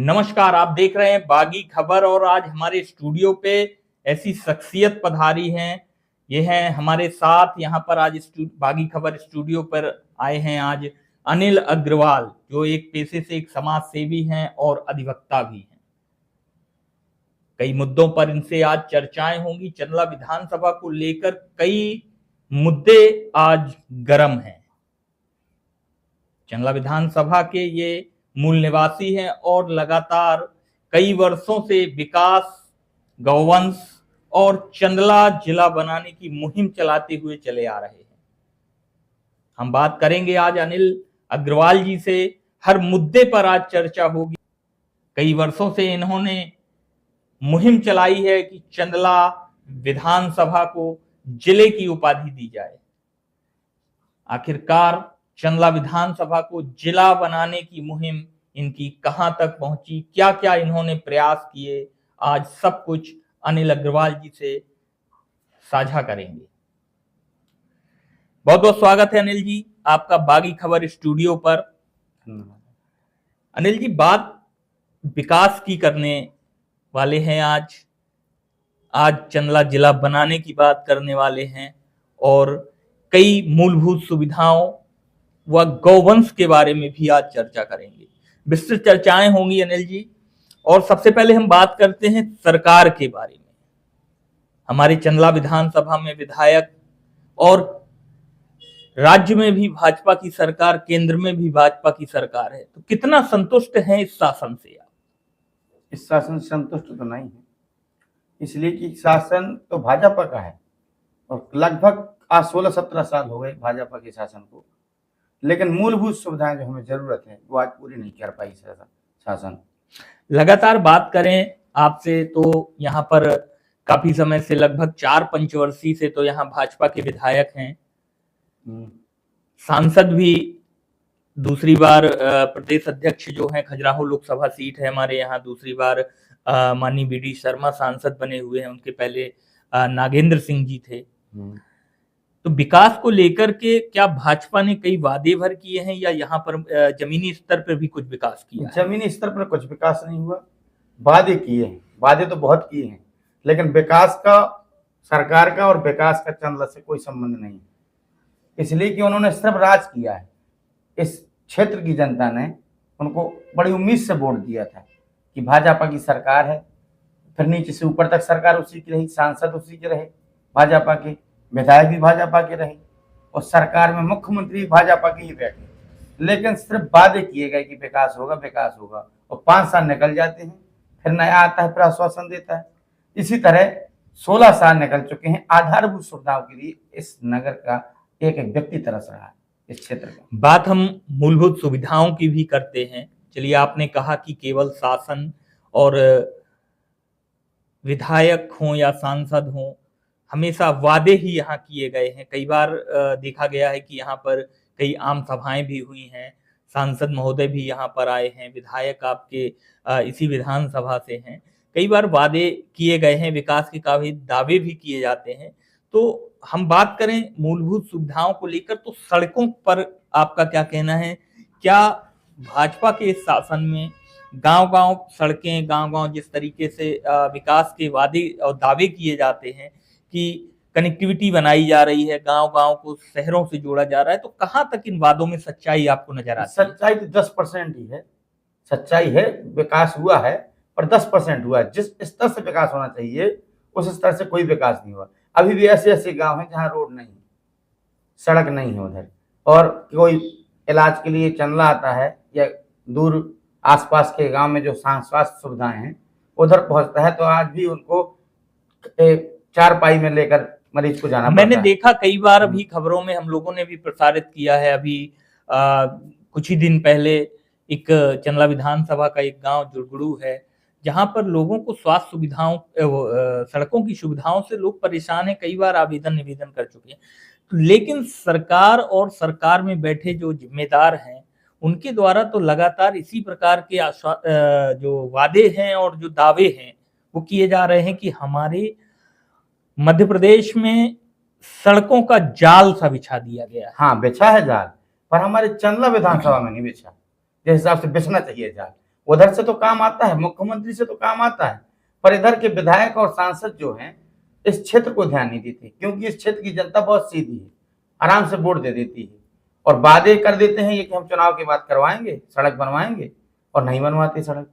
नमस्कार, आप देख रहे हैं बागी खबर और आज हमारे स्टूडियो पे ऐसी शख्सियत पधारी हैं। ये हैं हमारे साथ यहाँ पर आज बागी खबर स्टूडियो पर आए हैं आज अनिल अग्रवाल, जो एक पेशे से एक समाज सेवी हैं और अधिवक्ता भी हैं। कई मुद्दों पर इनसे आज चर्चाएं होंगी। चंदला विधानसभा को लेकर कई मुद्दे आज गर्म हैं। चंदला विधानसभा के ये मूल निवासी हैं और लगातार कई वर्षों से विकास, गौवंश और चंदला जिला बनाने की मुहिम चलाते हुए चले आ रहे हैं। हम बात करेंगे आज अनिल अग्रवाल जी से। हर मुद्दे पर आज चर्चा होगी। कई वर्षों से इन्होंने मुहिम चलाई है कि चंदला विधानसभा को जिले की उपाधि दी जाए। आखिरकार चंदला विधानसभा को जिला बनाने की मुहिम इनकी कहां तक पहुंची, क्या क्या इन्होंने प्रयास किए, आज सब कुछ अनिल अग्रवाल जी से साझा करेंगे। बहुत बहुत स्वागत है अनिल जी आपका बागी खबर स्टूडियो पर। अनिल जी, बात विकास की करने वाले हैं। आज चंदला जिला बनाने की बात करने वाले हैं और कई मूलभूत सुविधाओं व गौवंश के बारे में भी आज चर्चा करेंगे। विस्तृत चर्चाएं होंगी अनिल जी। और सबसे पहले हम बात करते हैं सरकार के बारे में। हमारे चंदला विधानसभा में विधायक और राज्य में भी भाजपा की सरकार, केंद्र में भी भाजपा की सरकार है, तो कितना संतुष्ट हैं इस शासन से आप? इस शासन से संतुष्ट तो नहीं है, इसलिए कि शासन तो भाजपा का है और लगभग आज 16-17 साल हो गए भाजपा के शासन को, लेकिन मूलभूत सुविधाएं जो हमें जरूरत है वो आज पूरी नहीं कर पाई शासन। लगातार बात करें आपसे तो यहाँ पर काफी समय से, लगभग 4 पंचवर्षीय से तो यहाँ भाजपा के विधायक हैं, सांसद भी दूसरी बार प्रदेश अध्यक्ष जो हैं, खजुराहो लोकसभा सीट है हमारे यहाँ, दूसरी बार माननीय बीडी शर्मा सांसद बने हुए हैं। उनके पहले नागेंद्र सिंह जी थे। तो विकास को लेकर के क्या भाजपा ने कई वादे भर किए हैं या यहाँ पर जमीनी स्तर पर भी कुछ विकास किया है? जमीनी स्तर पर कुछ विकास नहीं हुआ। वादे किए हैं, वादे तो बहुत किए हैं, लेकिन विकास का, सरकार का और विकास का चंदला से कोई संबंध नहीं, इसलिए कि उन्होंने सिर्फ राज किया है। इस क्षेत्र की जनता ने उनको बड़ी उम्मीद से वोट दिया था कि भाजपा की सरकार है, फिर नीचे से ऊपर तक सरकार उसी की रही, सांसद उसी के रहे, भाजपा के विधायक भी भाजपा के रहे और सरकार में मुख्यमंत्री भाजपा के ही बैठे, लेकिन सिर्फ वादे किए गए कि विकास होगा विकास होगा, और 5 साल निकल जाते हैं, फिर नया आता है, फिर आश्वासन देता है। इसी तरह 16 साल निकल चुके हैं। आधारभूत सुविधाओं के लिए इस नगर का एक एक व्यक्ति तरस रहा है, इस क्षेत्र का। बात हम मूलभूत सुविधाओं की भी करते हैं। चलिए, आपने कहा कि केवल शासन और विधायक हों या सांसद हों, हमेशा वादे ही यहाँ किए गए हैं। कई बार देखा गया है कि यहाँ पर कई आम सभाएं भी हुई हैं, सांसद महोदय भी यहाँ पर आए हैं, विधायक आपके इसी विधानसभा से हैं। कई बार वादे किए गए हैं, विकास के काफी दावे भी किए जाते हैं। तो हम बात करें मूलभूत सुविधाओं को लेकर, तो सड़कों पर आपका क्या कहना है? क्या भाजपा के इस शासन में गांव-गांव सड़कें, गांव-गांव जिस तरीके से विकास के वादे और दावे किए जाते हैं कि कनेक्टिविटी बनाई जा रही है, गांव-गांव को शहरों से जोड़ा जा रहा है, तो कहां तक इन वादों में सच्चाई आपको नजर आती है? सच्चाई तो 10% ही है। सच्चाई है, विकास हुआ है पर 10% हुआ है। जिस स्तर से विकास होना चाहिए उस स्तर से कोई विकास नहीं हुआ। अभी भी ऐसे ऐसे गांव हैं जहां रोड नहीं, सड़क नहीं है उधर, और कोई इलाज के लिए चंदला आता है या दूर आसपास के गांव में जो स्वास्थ्य सुविधाएं हैं उधर पहुंचता है, तो आज भी उनको 4 पाई में लेकर मरीज को जाना पड़ता है। मैंने देखा कई बार, अभी खबरों में हम लोगों ने भी प्रसारित किया है, अभी कुछ ही दिन पहले एक चंदला विधानसभा का एक गांव जुड़गुड़ू है, जहां पर लोगों को स्वास्थ्य सुविधाओं, सड़कों की सुविधाओं से लोग परेशान हैं, कई बार आवेदन निवेदन कर चुके हैं। लेकिन सरकार और सरकार में बैठे जो जिम्मेदार हैं उनके द्वारा तो लगातार इसी प्रकार के जो वादे हैं और जो दावे हैं वो किए जा रहे हैं कि हमारे मध्य प्रदेश में सड़कों का जाल सा बिछा दिया गया है। हाँ, बिछा है जाल, पर हमारे चंदला विधानसभा में नहीं बिछा, जिस हिसाब से बिछना चाहिए जाल। उधर से तो काम आता है, मुख्यमंत्री से तो काम आता है, पर इधर के विधायक और सांसद जो हैं इस क्षेत्र को ध्यान नहीं देते, क्योंकि इस क्षेत्र की जनता बहुत सीधी है, आराम से वोट दे देती है और वादे कर देते हैं ये कि हम चुनाव के बाद करवाएंगे, सड़क बनवाएंगे, और नहीं बनवाते सड़क,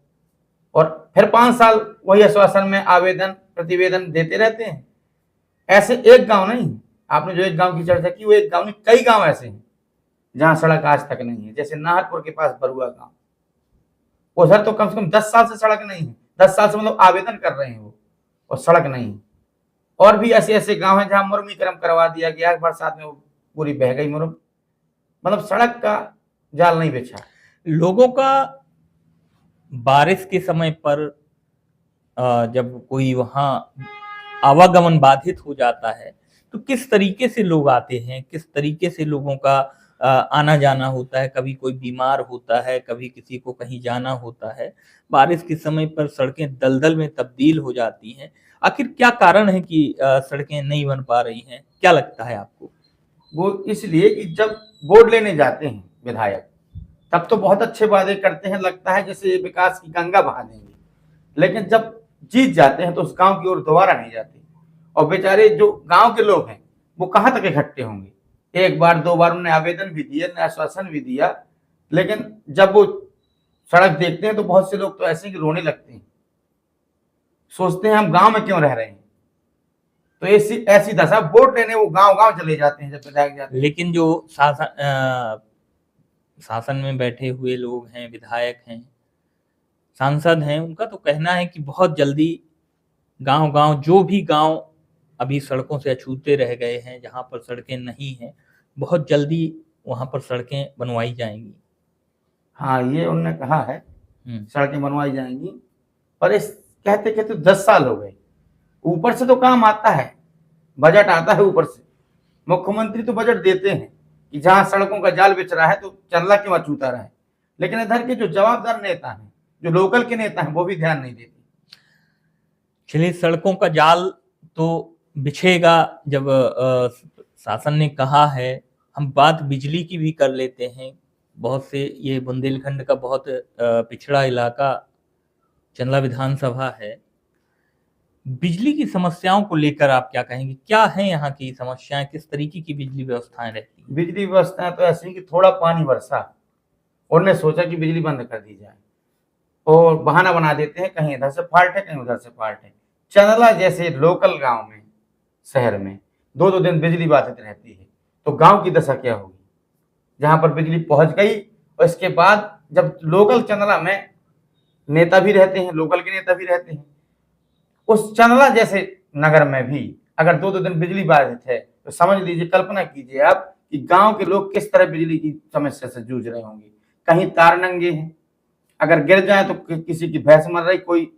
और फिर 5 साल वही आश्वासन में आवेदन प्रतिवेदन देते रहते हैं। ऐसे एक गांव नहीं, आपने जो एक गांव की चर्चा की वो एक गांव नहीं, कई गांव ऐसे हैं जहां सड़क आज तक नहीं है। जैसे नाहरपुर के पास बरुआ गांव, उधर तो कम से कम 10 साल से सड़क नहीं है, 10 साल से मतलब आवेदन कर रहे हैं वो, और सड़क नहीं है। और भी ऐसे ऐसे गांव हैं जहां मुर्मीकरण करवा दिया गया, बरसात में वो पूरी बह गई मुर्म, मतलब सड़क का जाल नहीं बिछा। लोगों का बारिश के समय पर जब कोई वहां आवागमन बाधित हो जाता है तो किस तरीके से लोग आते हैं, किस तरीके से लोगों का आना जाना होता है। कभी कोई बीमार होता है, कभी किसी को कहीं जाना होता है, बारिश के समय पर सड़कें दलदल में तब्दील हो जाती हैं। आखिर क्या कारण है कि सड़कें नहीं बन पा रही हैं, क्या लगता है आपको? वो इसलिए कि जब वोट लेने जाते हैं विधायक तब तो बहुत अच्छे वादे करते हैं, लगता है जैसे विकास की गंगा बहा देंगे, लेकिन जब जीत जाते हैं तो उस गांव की ओर दोबारा नहीं जाते। और बेचारे जो गांव के लोग हैं वो कहां तक इकट्ठे होंगे, एक बार 2 बार उन्होंने आवेदन भी दिया, आश्वासन भी दिया, लेकिन जब वो सड़क देखते हैं तो बहुत से लोग तो ऐसे ही रोने लगते हैं, सोचते हैं हम गांव में क्यों रह रहे हैं। तो ऐसी ऐसी दशा, वोट लेने वो गांव गांव चले जाते हैं जब विधायक जाते हैं। लेकिन जो शासन में बैठे हुए लोग हैं, विधायक हैं, सांसद हैं, उनका तो कहना है कि बहुत जल्दी गांव-गांव, जो भी गांव अभी सड़कों से अछूते रह गए हैं, जहां पर सड़कें नहीं हैं, बहुत जल्दी वहां पर सड़कें बनवाई जाएंगी। हाँ, ये उन्होंने कहा है हम्म। सड़कें बनवाई जाएंगी, पर इस कहते कहते 10 साल हो गए। ऊपर से तो काम आता है, बजट आता है ऊपर से, मुख्यमंत्री तो बजट देते हैं कि जहां सड़कों का जाल बिछ रहा है तो चल्ला क्यों अछूता रहा है, लेकिन इधर के जो जवाबदार नेता हैं, जो लोकल के नेता हैं, वो भी ध्यान नहीं देते। चलिए, सड़कों का जाल तो बिछेगा जब शासन ने कहा है। हम बात बिजली की भी कर लेते हैं। बहुत से, ये बुंदेलखंड का बहुत पिछड़ा इलाका चंदला विधानसभा है। बिजली की समस्याओं को लेकर आप क्या कहेंगे? क्या है यहाँ की समस्याएं, किस तरीके की बिजली व्यवस्थाएं रहती हैं? बिजली व्यवस्था तो ऐसी कि थोड़ा पानी बरसा, उन्होंने सोचा कि बिजली बंद कर दी जाए और बहाना बना देते हैं, कहीं इधर से फॉल्ट है, कहीं उधर से फॉल्ट है। चंदला जैसे लोकल गांव में, शहर में 2-2 दिन बिजली बाधित रहती है, तो गांव की दशा क्या होगी जहां पर बिजली पहुंच गई। और इसके बाद जब लोकल चंदला में नेता भी रहते हैं, लोकल के नेता भी रहते हैं, उस चंदला जैसे नगर में भी अगर 2-2 दिन बिजली बाधित है तो समझ लीजिए, कल्पना कीजिए आप कि गांव के लोग किस तरह बिजली की समस्या से जूझ रहे होंगे। कहीं तार नंगे हैं, अगर गिर जाए तो किसी की भैंस मर रही, कोई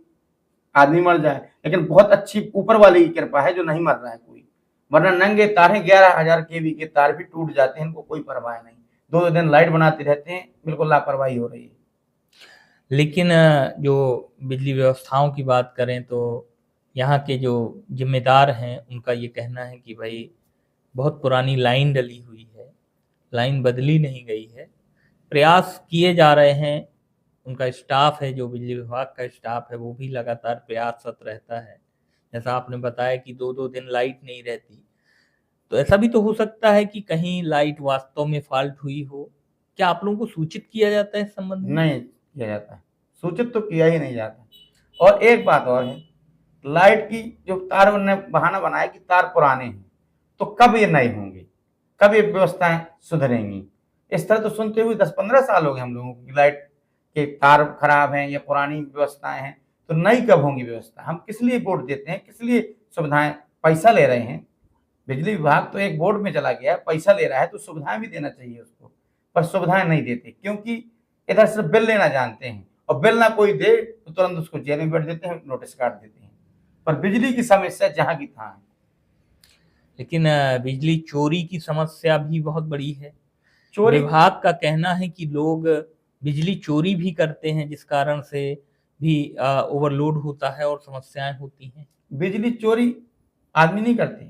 आदमी मर जाए, लेकिन बहुत अच्छी ऊपर वाले की कृपा है जो नहीं मर रहा है कोई, वरना नंगे तार हैं, 11,000 केवी के तार भी टूट जाते हैं, इनको कोई परवाह नहीं। 2-2 दिन लाइट बनाते रहते हैं, बिल्कुल लापरवाही हो रही है। लेकिन जो बिजली व्यवस्थाओं की बात करें तो यहाँ के जो जिम्मेदार हैं उनका ये कहना है कि भाई बहुत पुरानी लाइन डली हुई है, लाइन बदली नहीं गई है, प्रयास किए जा रहे हैं। उनका स्टाफ है, जो बिजली विभाग का स्टाफ है, वो भी लगातार प्रयासरत रहता है। जैसा आपने बताया कि 2-2 दिन लाइट नहीं रहती, तो ऐसा भी तो हो सकता है कि कहीं लाइट वास्तव में फॉल्ट हुई हो। क्या आप लोगों को सूचित किया जाता है इस संबंध में? नहीं किया जाता है, सूचित तो किया ही नहीं जाता। और एक बात और है, लाइट की जो तार, उन्होंने बहाना बनाया कि तार पुराने हैं, तो कब ये नए होंगे, कब ये व्यवस्थाएं सुधरेंगी। इस तरह तो सुनते हुए 10-15 साल हो गए हम लोगों को, लाइट के तार खराब हैं या पुरानी व्यवस्थाएं हैं, तो नई कब होंगी व्यवस्था। हम किस लिए वोट देते हैं, किस लिए सुविधाएं, पैसा ले रहे हैं। बिजली विभाग तो एक बोर्ड में चला गया, पैसा ले रहा है तो सुविधाएं भी देना चाहिए उसको, पर सुविधाएं नहीं देते, क्योंकि इधर सिर्फ बिल लेना जानते हैं, और बिल ना कोई दे तो तुरंत उसको जेल में बैठ देते हैं, नोटिस काट देते हैं। पर बिजली की समस्या जहां की तहां है। लेकिन बिजली चोरी की समस्या भी बहुत बड़ी है। चोरी, विभाग का कहना है कि लोग बिजली चोरी भी करते हैं, जिस कारण से भी ओवरलोड होता है और समस्याएं होती हैं। बिजली चोरी आदमी नहीं करते,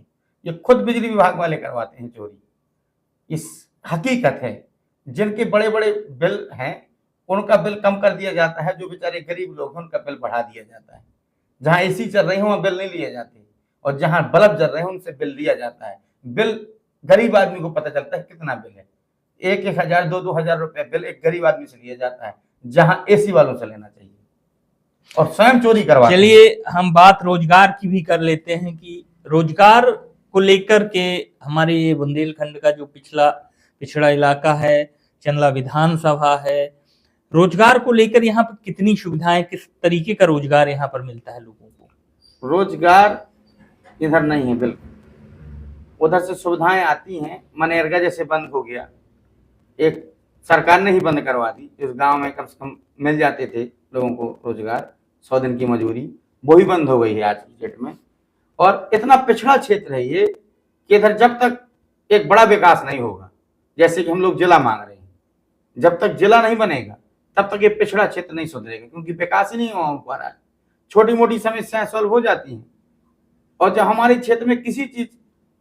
ये खुद बिजली विभाग वाले करवाते हैं चोरी। इस हकीकत है, जिनके बड़े बड़े बिल हैं उनका बिल कम कर दिया जाता है। जो बेचारे गरीब लोग हैं उनका बिल बढ़ा दिया जाता है। जहाँ एसी चल रही है वहाँ बिल नहीं लिए जाते, और जहाँ बल्ब जल रहे हैं उनसे बिल लिया जाता है। बिल गरीब आदमी को पता चलता है कितना बिल है। 1,000 2,000 2,000 रुपए बिल एक गरीब आदमी से लिया जाता है, जहाँ एसी वालों से लेना चाहिए, और स्वयं चोरी करवाते हैं। चलिए हम बात रोजगार की भी कर लेते हैं कि रोजगार को लेकर के हमारे ये बुंदेलखंड का जो पिछड़ा इलाका है, चंदला विधानसभा है, रोजगार को लेकर यहाँ पर कितनी सुविधाएं, किस तरीके का रोजगार यहाँ पर मिलता है लोगों को? रोजगार इधर नहीं है बिल्कुल। उधर से सुविधाएं आती हैं, मनरेगा जैसे बंद हो गया, एक सरकार ने ही बंद करवा दी। इस गांव में कम से कम मिल जाते थे लोगों को रोजगार, 100 दिन की मजदूरी, वो भी बंद हो गई है आज की डेट में। और इतना पिछड़ा क्षेत्र है ये कि इधर जब तक एक बड़ा विकास नहीं होगा, जैसे कि हम लोग जिला मांग रहे हैं, जब तक जिला नहीं बनेगा तब तक ये पिछड़ा क्षेत्र नहीं सुधरेगा, क्योंकि विकास ही नहीं हो पा रहा है। छोटी मोटी समस्याएं सॉल्व हो जाती हैं, और जब हमारे क्षेत्र में किसी चीज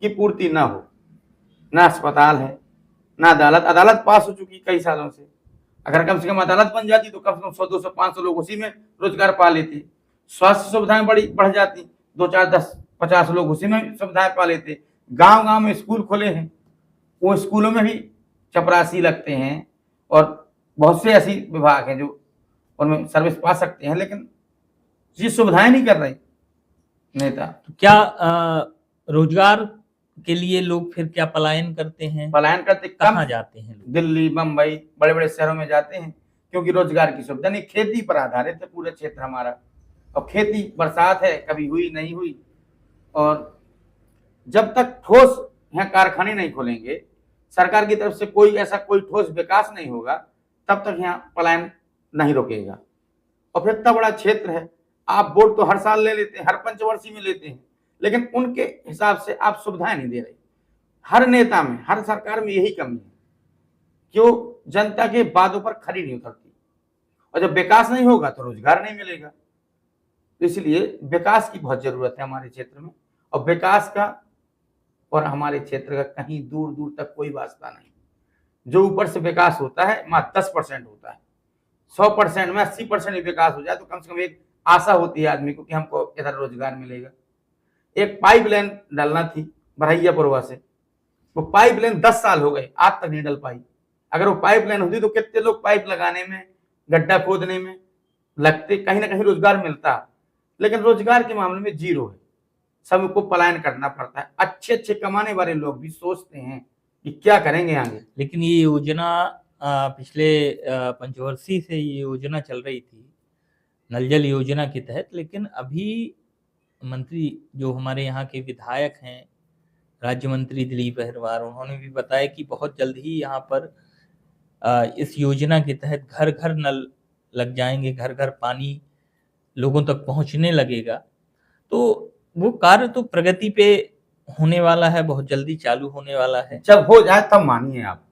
की पूर्ति ना हो, ना अस्पताल है, ना अदालत। अदालत पास हो चुकी कई सालों से, अगर कम से कम अदालत बन जाती तो कम से कम 100 200 500 लोग उसी में रोजगार पा लेते। स्वास्थ्य सुविधाएं बढ़ जाती, 2 4 10 50 लोग उसी में सुविधाएं पा लेते। गांव गांव में स्कूल खुले हैं, वो स्कूलों में भी चपरासी लगते हैं, और बहुत से ऐसी विभाग हैं जो उनमें सर्विस पा सकते हैं, लेकिन ये सुविधाएं नहीं कर रही नेता। तो क्या रोजगार के लिए लोग फिर क्या पलायन करते हैं? पलायन करते कहाँ जाते हैं लोग? दिल्ली, मुंबई, बड़े बड़े शहरों में जाते हैं, क्योंकि रोजगार की सुविधा नहीं। खेती पर आधारित है पूरे क्षेत्र हमारा, और खेती बरसात है, कभी हुई नहीं हुई, और जब तक ठोस यहाँ कारखाने नहीं खुलेंगे, सरकार की तरफ से कोई ठोस विकास नहीं होगा, तब तक यहाँ पलायन नहीं रुकेगा। और फिर इतना बड़ा क्षेत्र है, आप वोट तो हर साल ले लेते हैं, हर पंचवर्षीय में लेते हैं, लेकिन उनके हिसाब से आप सुविधाएं नहीं दे रहे। हर नेता में, हर सरकार में यही कमी है कि वो जनता के बातों पर खरी नहीं उतरती, और जब विकास नहीं होगा तो रोजगार नहीं मिलेगा। तो इसलिए विकास की बहुत जरूरत है हमारे क्षेत्र में, और विकास का और हमारे क्षेत्र का कहीं दूर दूर तक कोई वास्ता नहीं। जो ऊपर से विकास होता है मात्र 10% होता है। 100% में 80% विकास हो जाए तो कम से कम एक आशा होती है आदमी को कि हमको इधर रोजगार मिलेगा। एक पाइपलाइन डालना थी बरहैया पुरवा से, वो पाइपलाइन 10 साल हो गए, आज तक नहीं डल पाई। अगर वो पाइपलाइन होती तो कितने लोग पाइप लगाने में, गड्ढा खोदने में लगते, कहीं ना कहीं रोजगार मिलता। लेकिन रोजगार के मामले में जीरो है, सबको पलायन करना पड़ता है। अच्छे अच्छे कमाने वाले लोग भी सोचते हैं कि क्या करेंगे आगे। लेकिन ये योजना पिछले पंचवर्षीय से ये योजना चल रही थी, नल जल योजना के तहत, लेकिन अभी मंत्री जो हमारे यहाँ के विधायक हैं, राज्य मंत्री दिलीप अहिरवार, उन्होंने भी बताया कि बहुत जल्द ही यहाँ पर इस योजना के तहत घर घर नल लग जाएंगे, घर घर पानी लोगों तक पहुँचने लगेगा। तो वो कार्य तो प्रगति पे होने वाला है, बहुत जल्दी चालू होने वाला है। जब हो जाए तब मानिए आप।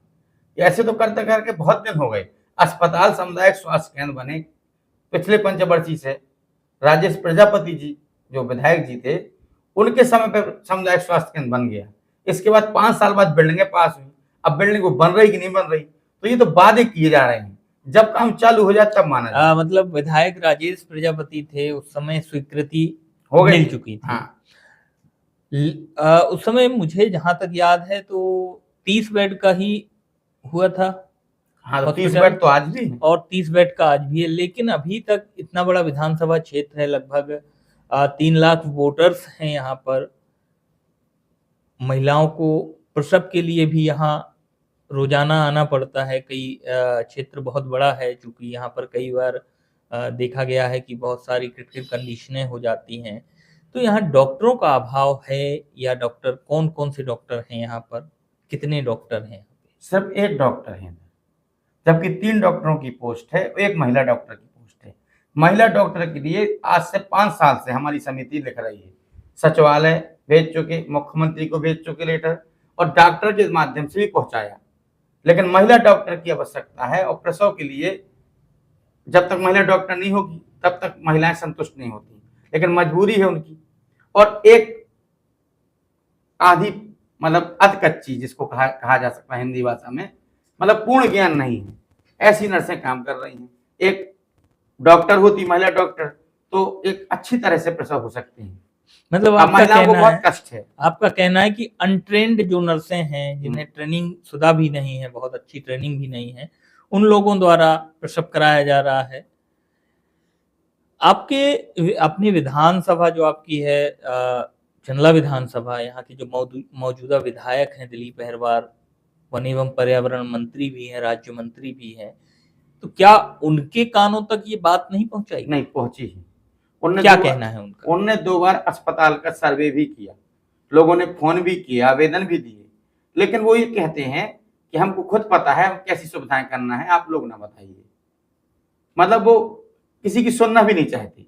ऐसे तो करते करके बहुत दिन हो गए। अस्पताल सामुदायिक स्वास्थ्य केंद्र बने पिछले पंचवर्षीय से। राजेश प्रजापति जी जो विधायक जी थे, उनके समय पर सामुदायिक स्वास्थ्य केंद्र बन गया। इसके बाद 5 साल बाद बिल्डिंगें पास हुई। अब बिल्डिंग वो बन रही कि नहीं बन रही, तो ये तो वादे किए जा रहे हैं, जब काम चालू हो जाए तब माना जाए। मतलब विधायक राजेश प्रजापति थे, उस समय स्वीकृति हो गई, मिल चुकी थी। हाँ। उस समय मुझे जहां तक याद है तो 30 बेड का ही हुआ था। हाँ, तो 30 बेड तो आज भी है, और 30 बेड का आज भी है। लेकिन अभी तक इतना बड़ा विधानसभा क्षेत्र है, लगभग 3 लाख वोटर्स हैं यहाँ पर। महिलाओं को प्रसव के लिए भी यहाँ रोजाना आना पड़ता है। कई क्षेत्र बहुत बड़ा है, चूंकि यहाँ पर कई बार देखा गया है कि बहुत सारी क्रिटिकल कंडीशनें हो जाती हैं। तो यहाँ डॉक्टरों का अभाव है, या डॉक्टर कौन कौन से डॉक्टर हैं यहाँ पर, कितने डॉक्टर हैं? सिर्फ 1 डॉक्टर है, जबकि 3 डॉक्टरों की पोस्ट है, 1 महिला डॉक्टर की पोस्ट है। महिला डॉक्टर के लिए आज से 5 साल से हमारी समिति लिख रही है, सचिवालय भेज चुके, मुख्यमंत्री को भेज चुके लेटर, और डॉक्टर के माध्यम से भी पहुंचाया। लेकिन महिला डॉक्टर की आवश्यकता है, और प्रसव के लिए जब तक महिला डॉक्टर नहीं होगी तब तक महिलाएं संतुष्ट नहीं होती, लेकिन मजबूरी है उनकी। और एक आधी मतलब अध कच्ची, जिसको कहा जा सकता है हिंदी भाषा में, मतलब पूर्ण ज्ञान नहीं है, ऐसी नर्सें काम कर रही हैं। एक डॉक्टर होती, महिला डॉक्टर, तो एक अच्छी तरह से प्रसव हो सकते हैं। मतलब अब आपका महिलाओं को कहना बहुत है कष्ट है। आपका कहना है कि अनट्रेन्ड जो नर्सें हैं, जिन्हें ट्रेनिंग शुदा भी नहीं है, बहुत अच्छी ट्रेनिंग भी नहीं है, उन लोगों द्वारा प्रसव कराया जा रहा है। आपके अपनी विधानसभा जो आपकी है चंदला विधानसभा, यहाँ की जो मौजूदा विधायक हैं दिलीप अहिरवार, वन एवं पर्यावरण मंत्री भी हैं, राज्य मंत्री भी हैं, तो क्या उनके कानों तक ये बात नहीं पहुंचाई? नहीं पहुंची है। उनने क्या दो कहना है उनका? उनने 2 बार अस्पताल का सर्वे भी किया, लोगों ने फोन भी किया, आवेदन भी दिए, लेकिन वो ये कहते हैं कि हमको खुद पता है, हम कैसी सुविधाएं करना है, आप लोग ना बताइए। मतलब वो किसी की सुनना भी नहीं चाहती।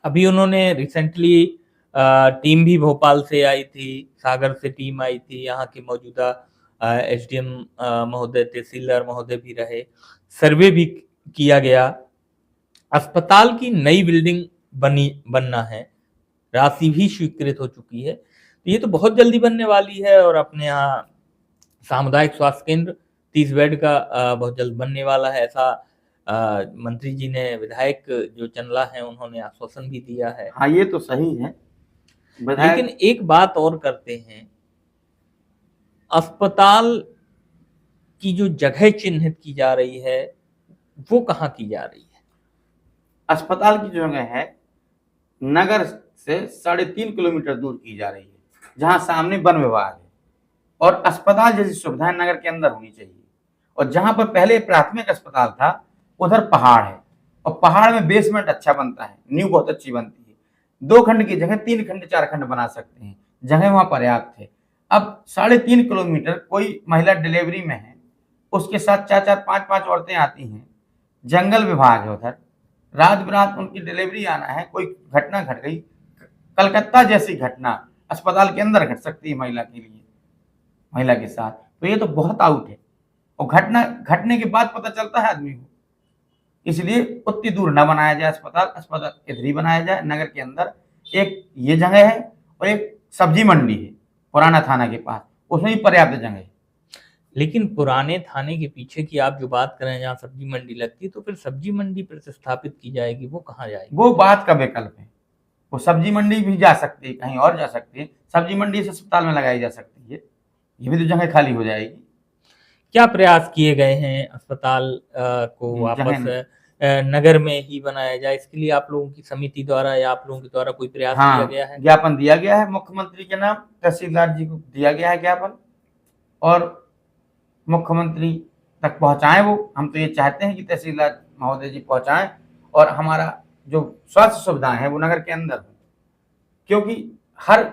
अभी उन्होंने रिसेंटली टीम भी भोपाल से आई थी, सागर से टीम आई थी, यहाँ के मौजूदा एसडीएम महोदय, तहसीलदार महोदय भी रहे, सर्वे भी किया गया। अस्पताल की नई बिल्डिंग बनना है, राशि भी स्वीकृत हो चुकी है, तो ये तो बहुत जल्दी बनने वाली है। और अपने यहाँ सामुदायिक स्वास्थ्य केंद्र 30 बेड का बहुत जल्द बनने वाला है, ऐसा मंत्री जी ने, विधायक जो चंदला हैं, उन्होंने आश्वासन भी दिया है। हाँ, ये तो सही है। लेकिन एक बात और करते हैं, अस्पताल की जो जगह चिन्हित की जा रही है, वो कहाँ की जा रही है? अस्पताल की जो जगह है, नगर से 3.5 किलोमीटर दूर की जा रही है, जहां सामने वन विभाग है। और अस्पताल जैसी सुविधाएं नगर के अंदर होनी चाहिए। और जहां पर पहले प्राथमिक अस्पताल था, उधर पहाड़ है, और पहाड़ में बेसमेंट अच्छा बनता है, नींव बहुत अच्छी बनती है। 2 खंड की जगह 3 खंड 4 खंड बना सकते हैं, जगह वहां पर्याप्त है। अब 3.5 किलोमीटर कोई महिला डिलीवरी में है, उसके साथ 4-4, 5-5 औरतें आती हैं, जंगल विभाग है उधर, रात बिरात उनकी डिलीवरी आना है, कोई घटना घट गई, कलकत्ता जैसी घटना अस्पताल के अंदर घट सकती है महिला के लिए, महिला के साथ, तो ये तो बहुत आउट है। और घटना घटने के बाद पता चलता है आदमी को, इसलिए उतनी दूर न बनाया जाए अस्पताल। अस्पताल इधर ही बनाया जाए, नगर के अंदर। एक ये जगह है, और एक सब्जी मंडी है पुराना थाना के पास, उसमें भी पर्याप्त जगह है। लेकिन पुराने थाने के पीछे की आप जो बात कर रहे हैं, जहाँ सब्जी मंडी लगती है, तो फिर सब्जी मंडी प्रतिस्थापित की जाएगी, वो कहाँ जाएगी? वो बात का विकल्प है। वो सब्जी मंडी भी जा सकती है, कहीं और जा सकती है, सब्जी मंडी इस अस्पताल में लगाई जा सकती है, ये भी तो जगह खाली हो जाएगी। क्या प्रयास किए गए हैं अस्पताल को वापस नगर में ही बनाया जाए? इसके लिए आप लोगों की समिति द्वारा या आप लोगों के द्वारा कोई प्रयास किया गया है? ज्ञापन दिया गया है मुख्यमंत्री के नाम, तहसीलदार जी को दिया गया है ज्ञापन, और मुख्यमंत्री तक पहुंचाएं वो। हम तो ये चाहते हैं कि तहसीलदार महोदय जी पहुंचाएं, और हमारा जो स्वास्थ्य सुविधाएं हैं वो नगर के अंदर हो, क्योंकि हर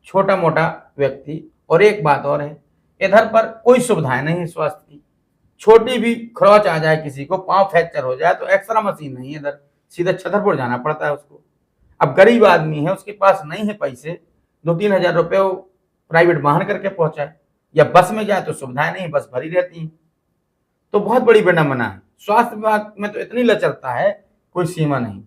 छोटा मोटा व्यक्ति, और एक बात और है, इधर पर कोई सुविधाएं नहीं है स्वास्थ्य की। छोटी भी खरोच आ जाए किसी को, पांव फ्रैक्चर हो जाए, तो एक्सरा मशीन नहीं है इधर, सीधा छतरपुर जाना पड़ता है उसको। अब गरीब आदमी है, उसके पास नहीं है पैसे, 2-3 हजार रुपये वो प्राइवेट वाहन करके पहुंचाए, या बस में जाए तो सुविधाएं नहीं, बस भरी रहती है। तो बहुत बड़ी विडंबना है। स्वास्थ्य विभाग में तो इतनी लचरता है, कोई सीमा नहीं।